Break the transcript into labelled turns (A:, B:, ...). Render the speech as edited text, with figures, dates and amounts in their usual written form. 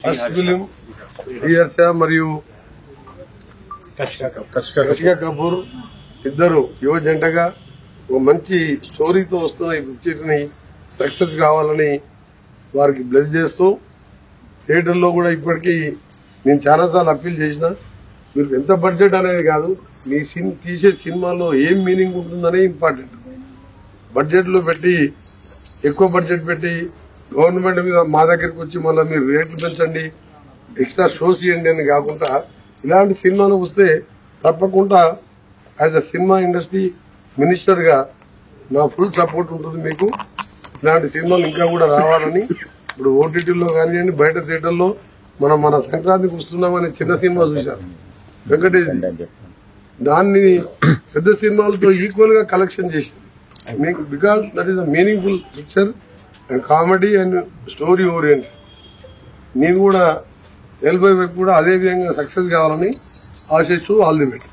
A: First film Sriharsha మరియు కషికా కపూర్ ఇద్దరు యువ జంటగా ఒక మంచి స్టోరీతో వస్తున్న ఈ పిక్చర్ని సక్సెస్ కావాలని వారికి బ్లెస్ చేస్తూ థియేటర్లో కూడా ఇప్పటికీ నేను చాలాసార్లు అప్పీల్ చేసిన మీరు ఎంత బడ్జెట్ అనేది కాదు మీ తీసే సినిమాలో ఏం మీనింగ్ ఉంటుందనే ఇంపార్టెంట్. బడ్జెట్ లో పెట్టి ఎక్కువ బడ్జెట్ పెట్టి గవర్నమెంట్ మీద మా దగ్గరికి వచ్చి మళ్ళీ మీరు రేట్లు పెంచండి ఎక్స్ట్రా షోస్ ఇవ్వండి అని కాకుండా ఇలాంటి సినిమాలు వస్తే తప్పకుండా as a cinema industry minister గా నా ఫుల్ సపోర్ట్ ఉంటుంది మీకు. ఇలాంటి సినిమాలు ఇంకా కూడా రావాలని ఇప్పుడు ఓటీటీలో కానివ్వండి బయట థియేటర్లో మన సంక్రాంతికి వస్తున్నామని చిన్న సినిమా చూశారు వెంకటేష్, దాన్ని పెద్ద సినిమాలతో ఈక్వల్ గా కలెక్షన్ చేసింది మీకు. Because that is a meaningful picture and comedy and story oriented. నేను కూడా ఎల్బై వైపు కూడా అదే విధంగా సక్సెస్ కావాలని ఆశిస్తూ ఆల్ ది బెస్ట్.